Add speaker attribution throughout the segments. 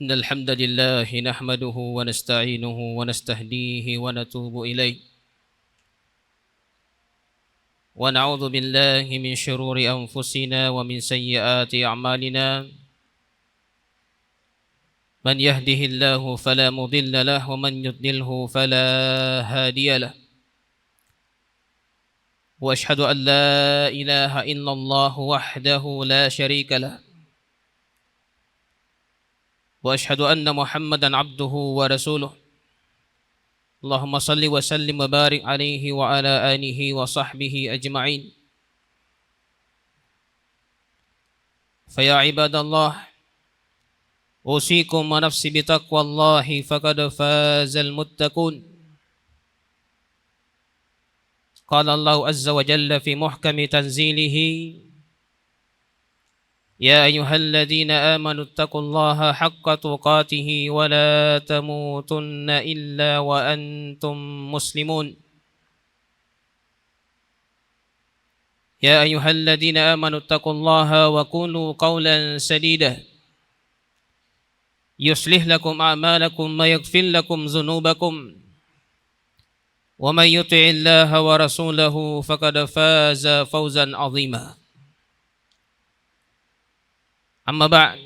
Speaker 1: إن الحمد لله نحمده ونستعينه ونستهديه ونتوب إليه ونعوذ بالله من شرور أنفسنا ومن سيئات أعمالنا من يهده الله فلا مضل له ومن يضلله فلا هادي له وأشهد أن لا إله إلا الله وحده لا شريك له وأشهد أن محمدا عبده ورسوله اللهم صل وسلم وبارك عليه وعلى آله وصحبه أجمعين فيا عباد الله أوصيكم ونفسي بتقوى الله فقد فاز المتقون قال الله عز وجل في محكم تنزيله يا أيها الذين آمنوا اتقوا الله حق تقاته ولا تموتن إلا وأنتم مسلمون يا أيها الذين آمنوا اتقوا الله وقولوا قولا سديدا يصلح لكم أعمالكم ويغفر لكم ذنوبكم ومن يطع الله ورسوله فقد فاز فوزا عظيما أما بعد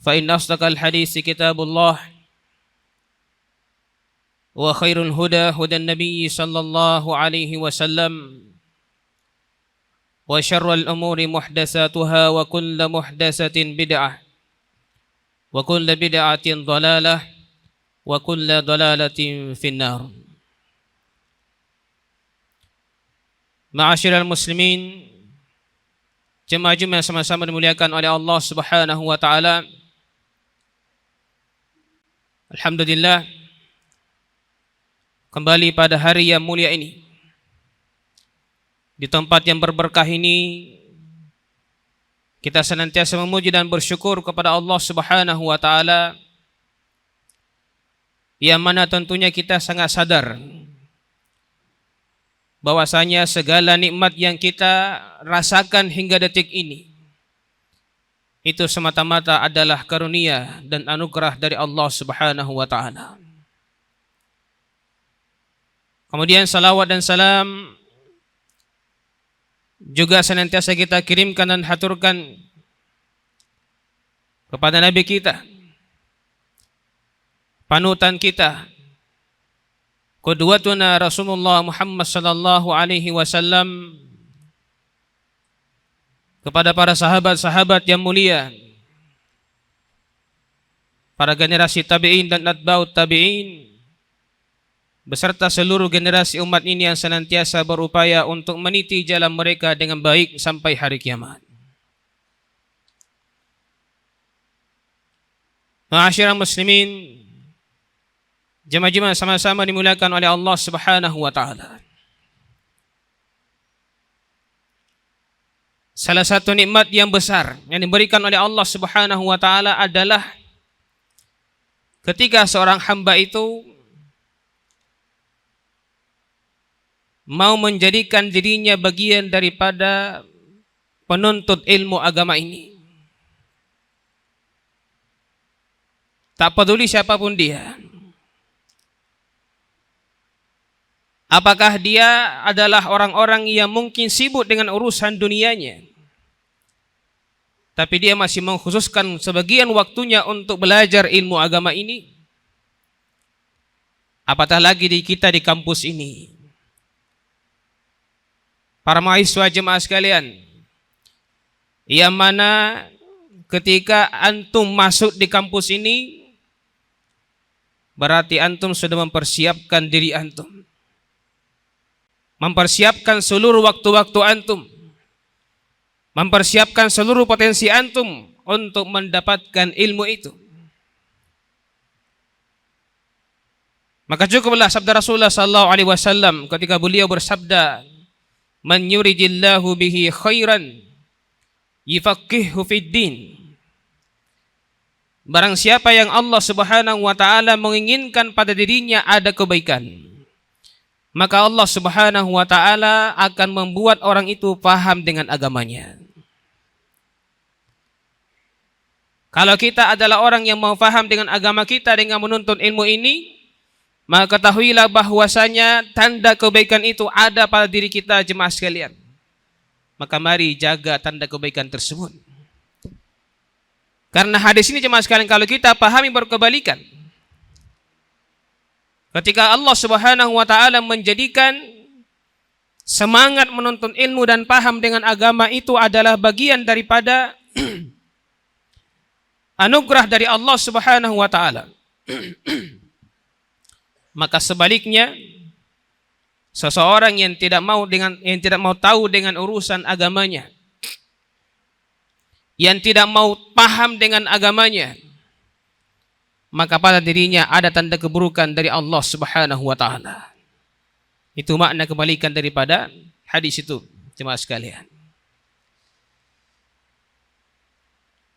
Speaker 1: فإن أصدق الحديث كتاب الله وخير الهدى هدى النبي صلى الله عليه وسلم وشر الأمور محدثاتها وكل محدثة بدعة وكل بدعة ضلالة وكل ضلالة في النار. Ma'asyiral muslimin, jemaah-jemaah yang sama-sama dimuliakan oleh Allah Subhanahu wa taala. Alhamdulillah, kembali pada hari yang mulia ini, di tempat yang berberkah ini, kita senantiasa memuji dan bersyukur kepada Allah Subhanahu wa taala, yang mana tentunya kita sangat sadar bahwasanya segala nikmat yang kita rasakan hingga detik ini itu semata-mata adalah karunia dan anugerah dari Allah Subhanahu wa taala. Kemudian salawat dan salam juga senantiasa kita kirimkan dan haturkan kepada Nabi kita, panutan kita, qudwatuna Rasulullah Muhammad sallallahu alaihi wasallam, kepada para sahabat-sahabat yang mulia, para generasi tabi'in dan atba'ut tabi'in, beserta seluruh generasi umat ini yang senantiasa berupaya untuk meniti jalan mereka dengan baik sampai hari kiamat. Ma'asyiral muslimin, jemaah-jemaah sama-sama dimuliakan oleh Allah Subhanahu wa taala. Salah satu nikmat yang besar yang diberikan oleh Allah Subhanahu wa taala adalah ketika seorang hamba itu mau menjadikan dirinya bagian daripada penuntut ilmu agama ini. Tak peduli siapapun dia. Apakah dia adalah orang-orang yang mungkin sibuk dengan urusan dunianya, tapi dia masih mengkhususkan sebagian waktunya untuk belajar ilmu agama ini? Apatah lagi di kita di kampus ini. Para mahasiswa jemaah sekalian, yang mana ketika antum masuk di kampus ini, berarti antum sudah mempersiapkan diri antum, mempersiapkan seluruh waktu-waktu antum, mempersiapkan seluruh potensi antum untuk mendapatkan ilmu itu. Maka cukuplah sabda Rasulullah sallallahu alaihi wasallam ketika beliau bersabda, "Man yuridillahu bihi khairan yufaqihuhu fid din." Barang siapa yang Allah Subhanahu wa taala menginginkan pada dirinya ada kebaikan, maka Allah Subhanahu wa taala akan membuat orang itu paham dengan agamanya. Kalau kita adalah orang yang mau paham dengan agama kita dengan menuntut ilmu ini, maka ketahuilah bahwasanya tanda kebaikan itu ada pada diri kita jemaah sekalian. Maka mari jaga tanda kebaikan tersebut. Karena hadis ini jemaah sekalian kalau kita pahami berkebalikan. Ketika Allah Subhanahu wa taala menjadikan semangat menuntut ilmu dan paham dengan agama itu adalah bagian daripada anugerah dari Allah Subhanahu wa taala. Maka sebaliknya seseorang yang tidak mau tahu dengan urusan agamanya, yang tidak mau paham dengan agamanya, maka pada dirinya ada tanda keburukan dari Allah Subhanahu wa taala. Itu makna kebalikan daripada hadis itu, jemaah sekalian.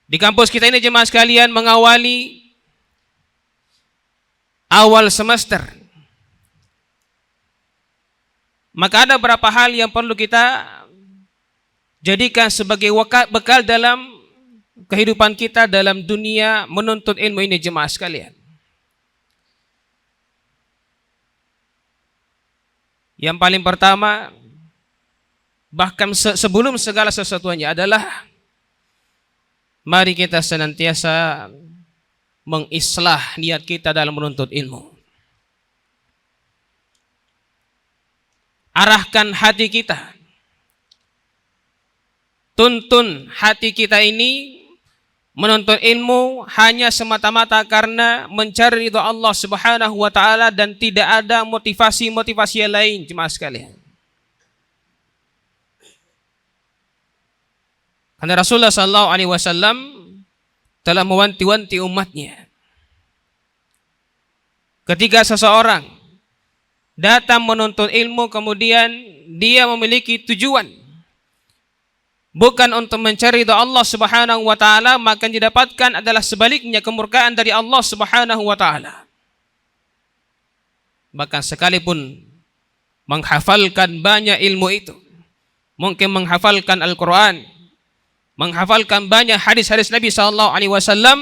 Speaker 1: Di kampus kita ini jemaah sekalian mengawali awal semester. Maka ada beberapa hal yang perlu kita jadikan sebagai bekal dalam kehidupan kita dalam dunia menuntut ilmu ini jemaah sekalian. Yang paling pertama, bahkan sebelum segala sesuatunya adalah mari kita senantiasa mengislah niat kita dalam menuntut ilmu. Arahkan hati kita. Tuntun hati kita ini menuntut ilmu hanya semata-mata karena mencari ridha Allah Subhanahu wa taala dan tidak ada motivasi-motivasi yang lain jemaah sekalian. Karena Rasulullah sallallahu alaihi wasallam telah mewanti-wanti umatnya. Ketika seseorang datang menuntut ilmu kemudian dia memiliki tujuan bukan untuk mencari ridha Allah Subhanahu wa taala, maka yang didapatkan adalah sebaliknya kemurkaan dari Allah Subhanahu wa taala. Bahkan sekalipun menghafalkan banyak ilmu itu, mungkin menghafalkan Al-Qur'an, menghafalkan banyak hadis-hadis Nabi sallallahu alaihi wasallam,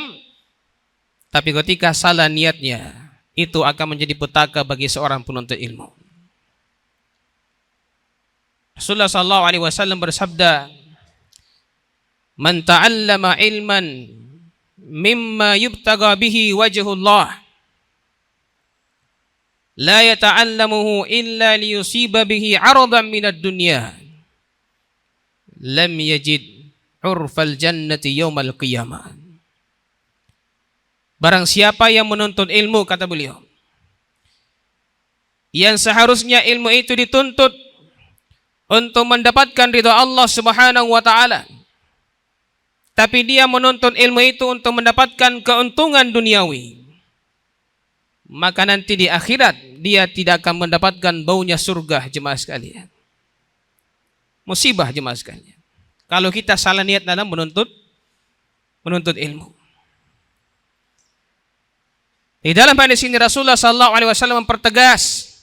Speaker 1: tapi ketika salah niatnya, itu akan menjadi petaka bagi seorang penuntut ilmu. Rasulullah sallallahu alaihi wasallam bersabda, "Man ta'allama ilman mimma yubtaga bihi wajhullah la yata'allamuhu illa liyusiba bihi 'aradan minad dunya lam yajid urfal jannati yaumal qiyamah." Barang siapa yang menuntut ilmu, kata beliau, yang seharusnya ilmu itu dituntut untuk mendapatkan ridha Allah Subhanahu wa taala, tapi dia menuntut ilmu itu untuk mendapatkan keuntungan duniawi, maka nanti di akhirat dia tidak akan mendapatkan baunya surga jemaah sekalian. Musibah jemaah sekalian kalau kita salah niat dalam menuntut ilmu. Di dalam hadis ini Rasulullah sallallahu alaihi wasallam mempertegas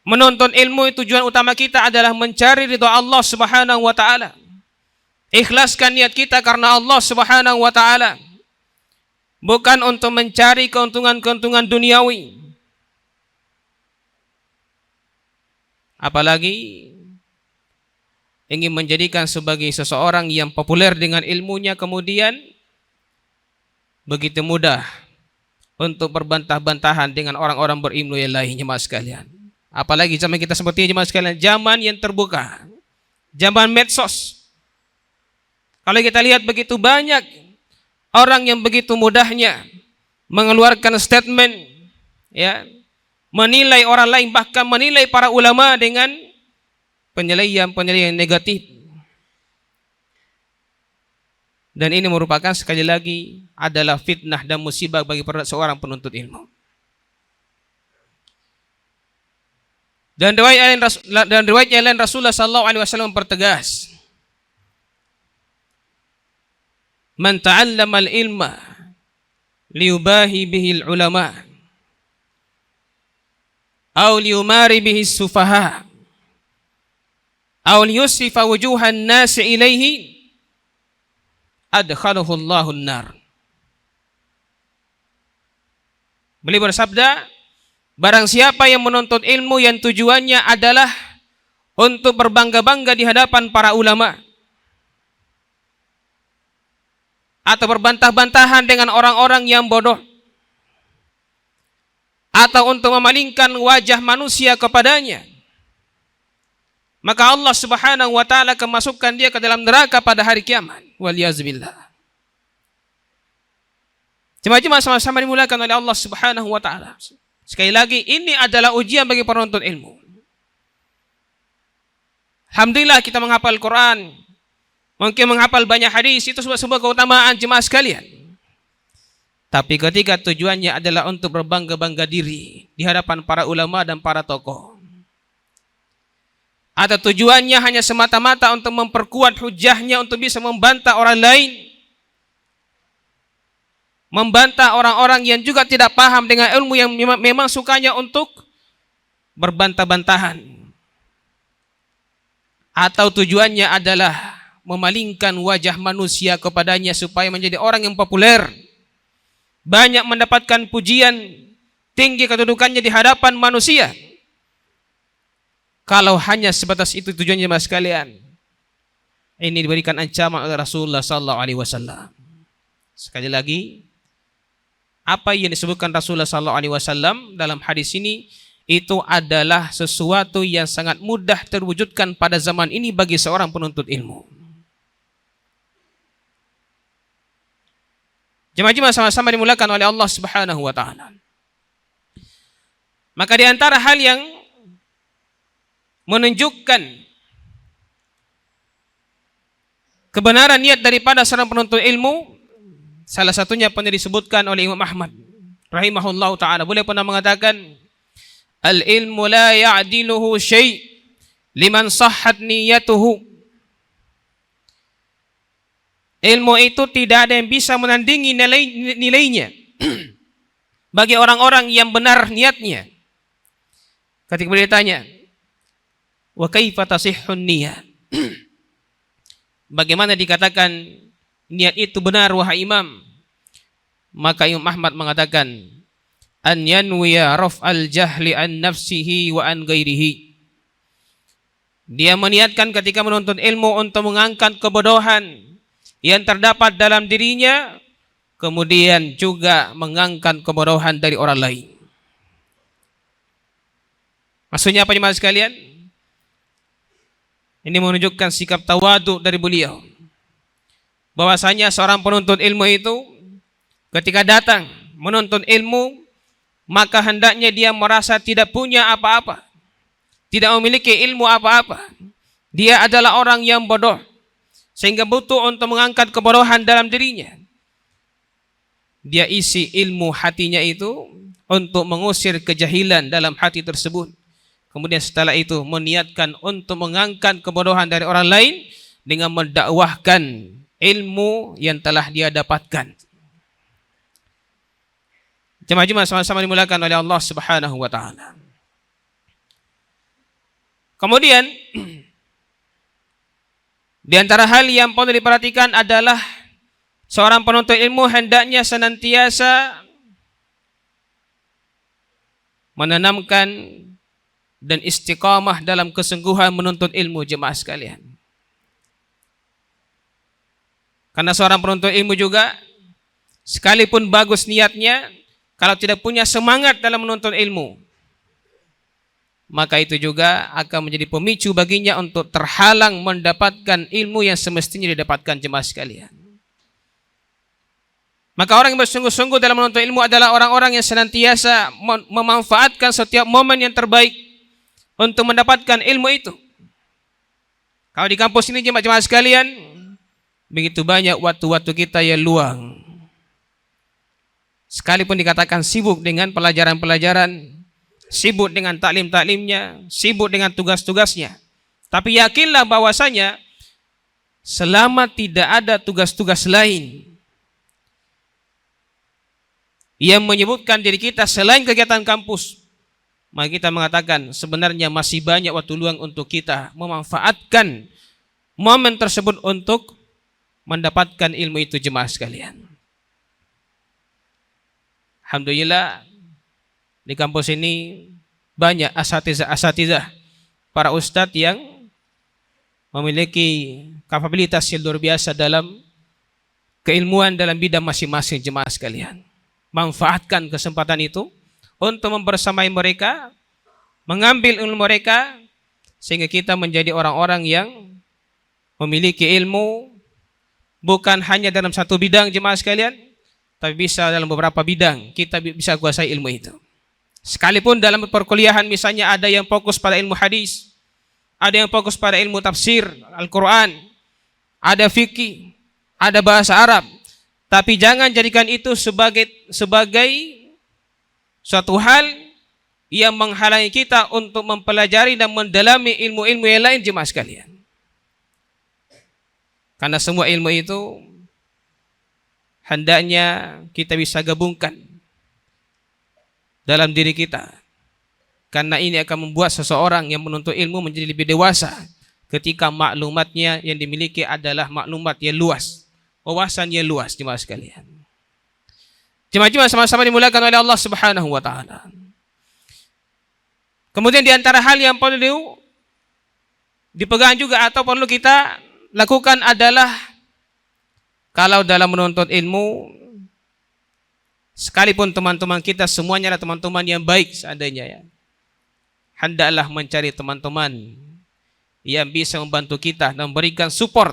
Speaker 1: menuntut ilmu tujuan utama kita adalah mencari ridha Allah Subhanahu wa taala. Ikhlaskan niat kita karena Allah Subhanahu wa taala, bukan untuk mencari keuntungan-keuntungan duniawi. Apalagi ingin menjadikan sebagai seseorang yang populer dengan ilmunya, kemudian begitu mudah untuk berbantah-bantahan dengan orang-orang berilmu yang lain jemaah sekalian. Apalagi zaman kita seperti ini jemaah sekalian, zaman yang terbuka, zaman medsos. Kalau kita lihat begitu banyak orang yang begitu mudahnya mengeluarkan statement, ya, menilai orang lain, bahkan menilai para ulama dengan penilaian negatif. Dan ini merupakan sekali lagi adalah fitnah dan musibah bagi seorang penuntut ilmu. Dan riwayat yang lain Rasulullah sallallahu alaihi wasallam mempertegas, "Man ta'allama al-ilma liyubahi bihi al-ulama aw liyumari bihi as-sufaha aw liyusrifa wujuhan nas ilaihi adkhalahu Allahun nar. Beliau bersabda, barang siapa yang menuntut ilmu yang tujuannya adalah untuk berbangga-bangga di hadapan para ulama, atau berbantah-bantahan dengan orang-orang yang bodoh, atau untuk memalingkan wajah manusia kepadanya, maka Allah Subhanahu wa taala akan masukkan dia ke dalam neraka pada hari kiamat. Waliyazbillah. Jemaah-jemaah sama-sama dimulakan oleh Allah Subhanahu wa taala. Sekali lagi, ini adalah ujian bagi penuntut ilmu. Alhamdulillah kita menghafal Quran, mungkin menghafal banyak hadis, itu sebuah keutamaan jemaah sekalian. Tapi ketika tujuannya adalah untuk berbangga-bangga diri di hadapan para ulama dan para tokoh, atau tujuannya hanya semata-mata untuk memperkuat hujahnya untuk bisa membantah orang lain, membantah orang-orang yang juga tidak paham dengan ilmu, yang memang sukanya untuk berbantah-bantahan, atau tujuannya adalah memalingkan wajah manusia kepadanya supaya menjadi orang yang populer, banyak mendapatkan pujian, tinggi kedudukannya di hadapan manusia. Kalau hanya sebatas itu tujuannya mas sekalian, ini diberikan ancaman oleh Rasulullah SAW. Sekali lagi, apa yang disebutkan Rasulullah SAW dalam hadis ini, itu adalah sesuatu yang sangat mudah terwujudkan pada zaman ini bagi seorang penuntut ilmu. Jemaah-jemaah sama-sama dimulakan oleh Allah Subhanahu wa taala. Maka di antara hal yang menunjukkan kebenaran niat daripada seorang penuntut ilmu, salah satunya pernah disebutkan oleh Imam Ahmad rahimahullahu taala. Beliau pernah mengatakan, al-ilmu la ya'diluhu syai' liman sahhat niyatuhu. Ilmu itu tidak ada yang bisa menandingi nilainya bagi orang-orang yang benar niatnya. Ketika beliau ditanya, wa kaifa tasihhun niyat? Bagaimana dikatakan niat itu benar wahai imam? Maka Imam Ahmad mengatakan, an yanwiya raf'al jahli an nafsihi wa an ghairihi. Dia meniatkan ketika menuntut ilmu untuk mengangkat kebodohan yang terdapat dalam dirinya, kemudian juga mengangkat kebodohan dari orang lain. Maksudnya apa jemaah sekalian? Ini menunjukkan sikap tawadu dari beliau, bahwasanya seorang penuntut ilmu itu ketika datang menuntut ilmu, maka hendaknya dia merasa tidak punya apa-apa, tidak memiliki ilmu apa-apa. Dia adalah orang yang bodoh, sehingga butuh untuk mengangkat kebodohan dalam dirinya. Dia isi ilmu hatinya itu untuk mengusir kejahilan dalam hati tersebut. Kemudian setelah itu meniatkan untuk mengangkat kebodohan dari orang lain dengan mendakwahkan ilmu yang telah dia dapatkan. Jemaah-jemaah sama-sama dimulakan oleh Allah Subhanahu wa taala. Kemudian di antara hal yang perlu diperhatikan adalah seorang penuntut ilmu hendaknya senantiasa menanamkan dan istiqamah dalam kesungguhan menuntut ilmu jemaah sekalian. Karena seorang penuntut ilmu juga, sekalipun bagus niatnya, kalau tidak punya semangat dalam menuntut ilmu, maka itu juga akan menjadi pemicu baginya untuk terhalang mendapatkan ilmu yang semestinya didapatkan jemaah sekalian. Maka orang yang bersungguh-sungguh dalam menuntut ilmu adalah orang-orang yang senantiasa memanfaatkan setiap momen yang terbaik untuk mendapatkan ilmu itu. Kalau di kampus ini jemaah-jemaah sekalian, begitu banyak waktu-waktu kita yang luang. Sekalipun dikatakan sibuk dengan pelajaran-pelajaran, sibuk dengan taklim-taklimnya, sibuk dengan tugas-tugasnya, tapi yakinlah bahwasanya selama tidak ada tugas-tugas lain yang menyebutkan diri kita selain kegiatan kampus, maka kita mengatakan sebenarnya masih banyak waktu luang untuk kita memanfaatkan momen tersebut untuk mendapatkan ilmu itu jemaah sekalian. Alhamdulillah di kampus ini banyak asatidzah para ustadz yang memiliki kapabilitas yang luar biasa dalam keilmuan dalam bidang masing-masing jemaah sekalian. Manfaatkan kesempatan itu untuk membersamai mereka, mengambil ilmu mereka, sehingga kita menjadi orang-orang yang memiliki ilmu bukan hanya dalam satu bidang jemaah sekalian, tapi bisa dalam beberapa bidang kita bisa kuasai ilmu itu. Sekalipun dalam perkuliahan misalnya ada yang fokus pada ilmu hadis, ada yang fokus pada ilmu tafsir Al-Quran, ada fikih, ada bahasa Arab, tapi jangan jadikan itu sebagai suatu hal yang menghalangi kita untuk mempelajari dan mendalami ilmu-ilmu yang lain jemaah sekalian. Karena semua ilmu itu hendaknya kita bisa gabungkan dalam diri kita. Karena ini akan membuat seseorang yang menuntut ilmu menjadi lebih dewasa ketika maklumatnya yang dimiliki adalah maklumat yang luas, wawasan yang luas jemaah sekalian. Jemaah-jemaah sama-sama dimulakan oleh Allah Subhanahu wa taala. Kemudian di antara hal yang perlu dipegang juga atau perlu kita lakukan adalah kalau dalam menuntut ilmu, sekalipun teman-teman kita semuanya adalah teman-teman yang baik seandainya ya, hendaklah mencari teman-teman yang bisa membantu kita dan memberikan support,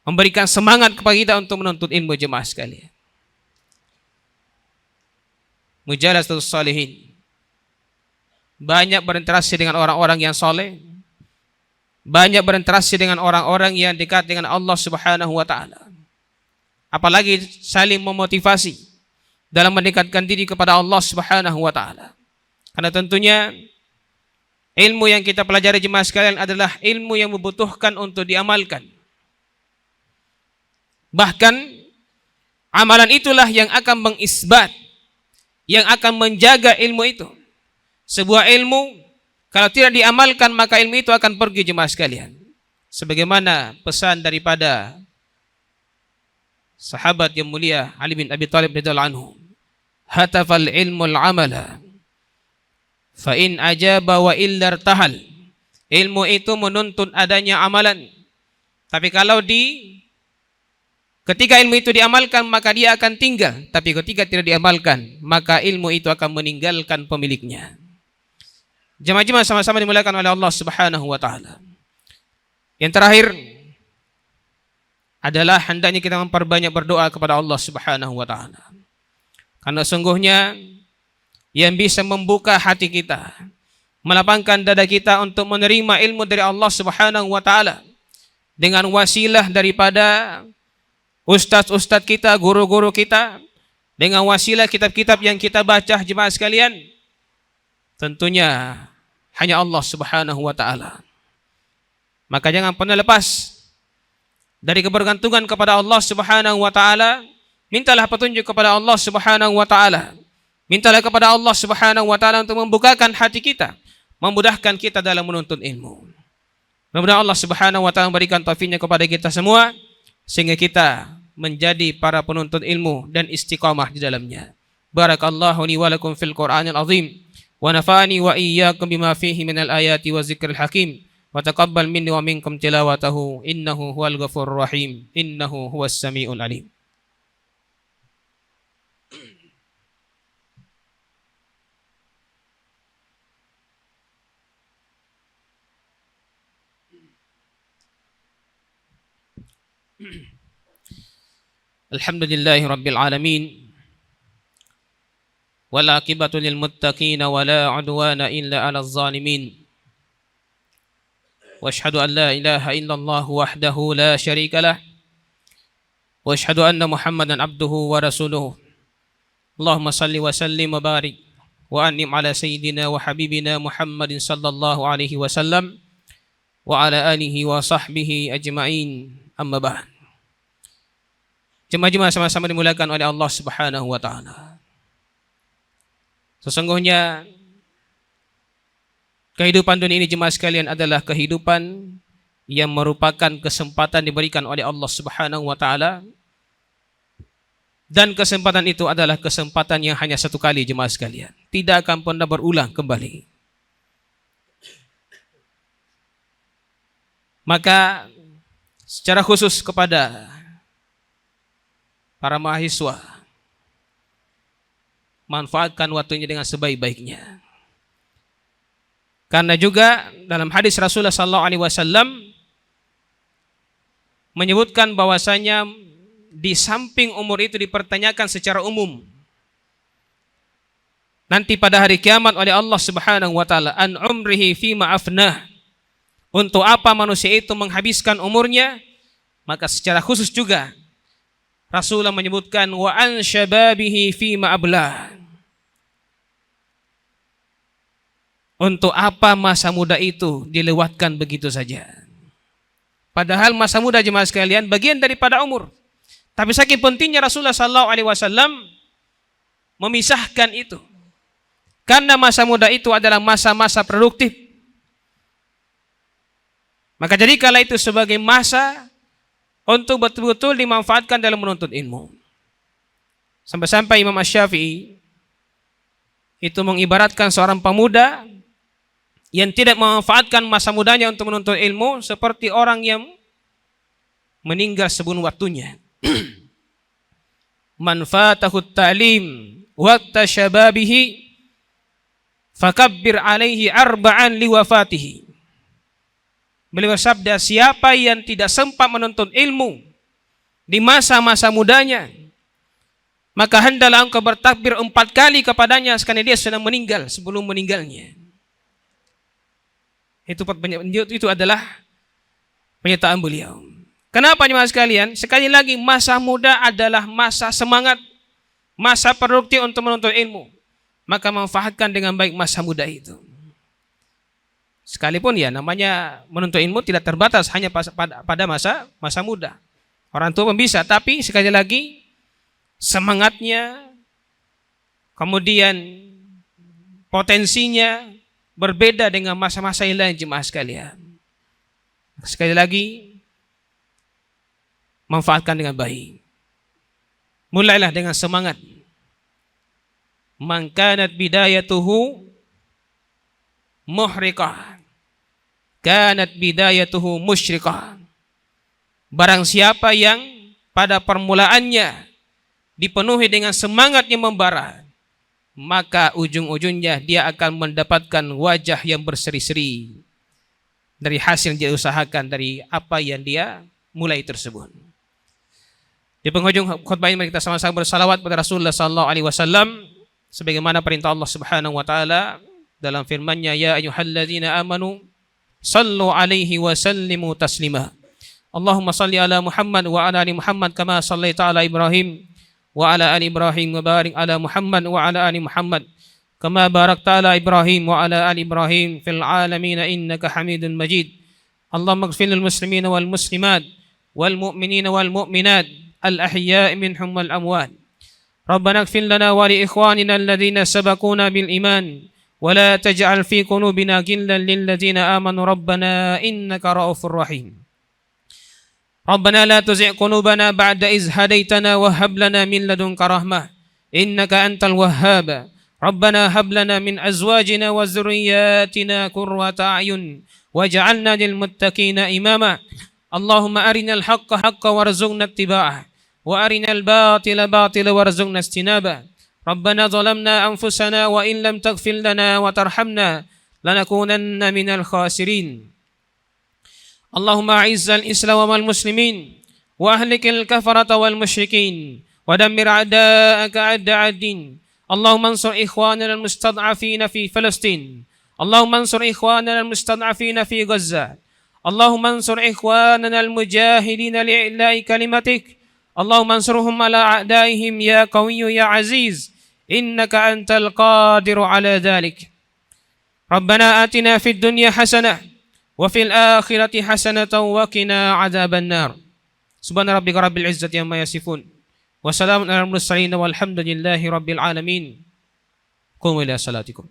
Speaker 1: memberikan semangat kepada kita untuk menuntut ilmu jemaah sekalian. Mujalasatus shalihin, banyak berinteraksi dengan orang-orang yang soleh, banyak berinteraksi dengan orang-orang yang dekat dengan Allah Subhanahu wa taala. Apalagi saling memotivasi dalam mendekatkan diri kepada Allah Subhanahu wa taala. Karena tentunya ilmu yang kita pelajari jemaah sekalian adalah ilmu yang membutuhkan untuk diamalkan. Bahkan amalan itulah yang akan mengisbat, yang akan menjaga ilmu itu. Sebuah ilmu kalau tidak diamalkan maka ilmu itu akan pergi jemaah sekalian. Sebagaimana pesan daripada sahabat yang mulia Ali bin Abi Thalib radhiyallahu anhu, hatafal ilmul amala fa in ajaba wa illa irtahal. Ilmu itu menuntut adanya amalan, tapi kalau ketika ilmu itu diamalkan maka dia akan tinggal, tapi ketika tidak diamalkan maka ilmu itu akan meninggalkan pemiliknya. Jemaah-jemaah sama-sama dimuliakan oleh Allah Subhanahu wa taala. Yang terakhir adalah hendaknya kita memperbanyak berdoa kepada Allah Subhanahu wa taala. Karena sungguhnya yang bisa membuka hati kita, melapangkan dada kita untuk menerima ilmu dari Allah Subhanahu wa taala dengan wasilah daripada ustaz-ustaz kita, guru-guru kita, dengan wasilah kitab-kitab yang kita baca jemaah sekalian, tentunya hanya Allah Subhanahu wa taala. Maka jangan pernah lepas dari kebergantungan kepada Allah Subhanahu wa taala. Mintalah petunjuk kepada Allah Subhanahu wa taala. Mintalah kepada Allah Subhanahu wa taala untuk membukakan hati kita, memudahkan kita dalam menuntut ilmu. Mudah-mudahan Allah Subhanahu wa taala memberikan taufiknya kepada kita semua sehingga kita menjadi para penuntut ilmu dan istiqamah di dalamnya. Barakallahu li wa lakum fil Qur'anil azim. Wa nafa'ani wa iyyakum bima fihi minal ayati wa zikril hakim. Wa taqabbal minni wa minkum tilawatahu innahu huwal ghafurur rahim innahu huwas samiul alim. Alhamdulillahi rabbil alamin. Wal aqibatu lil muttaqin wa la 'udwana illa 'alal zalimin. Wa asyhadu an la ilaha illallah wahdahu la syarika lah. Wa asyhadu anna Muhammadan abduhu wa rasuluhu. Allahumma salli wa sallim wa barik wa an'im ala sayyidina wa habibina Muhammadin sallallahu alaihi wasallam wa ala alihi wa sahbihi ajma'in. Amma ba'd. Jemaah-jemaah sama-sama dimuliakan oleh Allah Subhanahu wa taala. Sesungguhnya kehidupan dunia ini jemaah sekalian adalah kehidupan yang merupakan kesempatan diberikan oleh Allah Subhanahu wa taala, dan kesempatan itu adalah kesempatan yang hanya satu kali jemaah sekalian, tidak akan pernah berulang kembali. Maka secara khusus kepada para mahasiswa, manfaatkan waktunya dengan sebaik-baiknya. Karena juga dalam hadis Rasulullah SAW menyebutkan bahwasanya di samping umur itu dipertanyakan secara umum nanti pada hari kiamat oleh Allah Subhanahu wa taala, an umrihi fima afnah, untuk apa manusia itu menghabiskan umurnya. Maka secara khusus juga Rasulullah menyebutkan wa an syababihi fima ablah, untuk apa masa muda itu dilewatkan begitu saja. Padahal masa muda jemaah sekalian bagian daripada umur. Tapi saking pentingnya Rasulullah SAW memisahkan itu. Karena masa muda itu adalah masa-masa produktif. Maka jadikanlah itu sebagai masa untuk betul-betul dimanfaatkan dalam menuntut ilmu. Sampai-sampai Imam Asy-Syafi'i itu mengibaratkan seorang pemuda yang tidak memanfaatkan masa mudanya untuk menuntut ilmu seperti orang yang meninggal sebelum waktunya. Man fatahu ta'lim waqta syababihi fakabbir alaihi arba'an liwafatihi. Beliau bersabda, siapa yang tidak sempat menuntut ilmu di masa-masa mudanya, maka hendaklah engkau bertakbir 4 kali kepadanya sekali dia sedang meninggal, sebelum meninggalnya. Itu adalah pernyataan beliau. Kenapa jemaah sekalian? Sekali lagi, masa muda adalah masa semangat, masa produktif untuk menuntut ilmu. Maka manfaatkan dengan baik masa muda itu. Sekalipun ya namanya menuntut ilmu tidak terbatas hanya pada masa muda. Orang tua pun bisa, tapi sekali lagi semangatnya, kemudian potensinya berbeda dengan masa-masa yang lain jemaah sekalian. Sekali lagi, manfaatkan dengan baik. Mulailah dengan semangat. Man kanat bidayatuhu muhriqah, kanat bidayatuhu musyriqah. Barang siapa yang pada permulaannya dipenuhi dengan semangat yang membara, maka ujung-ujungnya dia akan mendapatkan wajah yang berseri-seri dari hasil yang dia usahakan dari apa yang dia mulai tersebut. Di penghujung khutbah ini mari kita sama-sama bersalawat kepada Rasulullah SAW sebagaimana perintah Allah Subhanahu wa taala dalam firman-Nya, ya ayyuhalladzina amanu sallu alaihi wa sallimu taslima. Allahumma salli ala Muhammad wa ala ali Muhammad kama sallaita ala Ibrahim wa ala ali Ibrahim wa barik ala Muhammad wa ala ali Muhammad kama barakta ala Ibrahim wa ala ali Ibrahim fil alamin innaka Hamidun Majid. Allahumma ighfir lil muslimina wal muslimat wal mu'minina wal mu'minat al ahya'i minhum wal amwat. Rabbana ighfir lana wa li ikhwanina alladhina sabaquna bil iman ولا تجعل في قلوبنا غلا للذين آمنوا ربنا إنك رؤوف رحيم. ربنا لا تزغ قلوبنا بعد إذ هديتنا وهب لنا من لدنك رحمة إنك أنت الوهاب. ربنا هب لنا من أزواجنا وذرياتنا قرة أعين واجعلنا للمتقين إماما. اللهم أرنا الحق حقا وارزقنا اتباعه وأرنا الباطل باطلا وارزقنا اجتنابه. ربنا ظلمنا أنفسنا وإن لم تغفر لنا وترحمنا لنكونن من الخاسرين. اللهم أعز الإسلام والمسلمين وأهلك الكفرة والمشركين ودمر أعداءك أعداء الدين. اللهم انصر إخواننا المستضعفين في فلسطين. اللهم انصر إخواننا المستضعفين في غزة. اللهم انصر إخواننا المجاهدين لإعلاء كلمتك. اللهم انصرهم على أعدائهم يا قوي يا عزيز إنك أنت القادر على ذلك. ربنا آتنا في الدنيا حسنة وفي الآخرة حسنة وقنا عذاب النار. سبحان ربك رب العزة عما يصفون وسلام على المرسلين والحمد لله رب العالمين. قوموا إلى صلاتكم.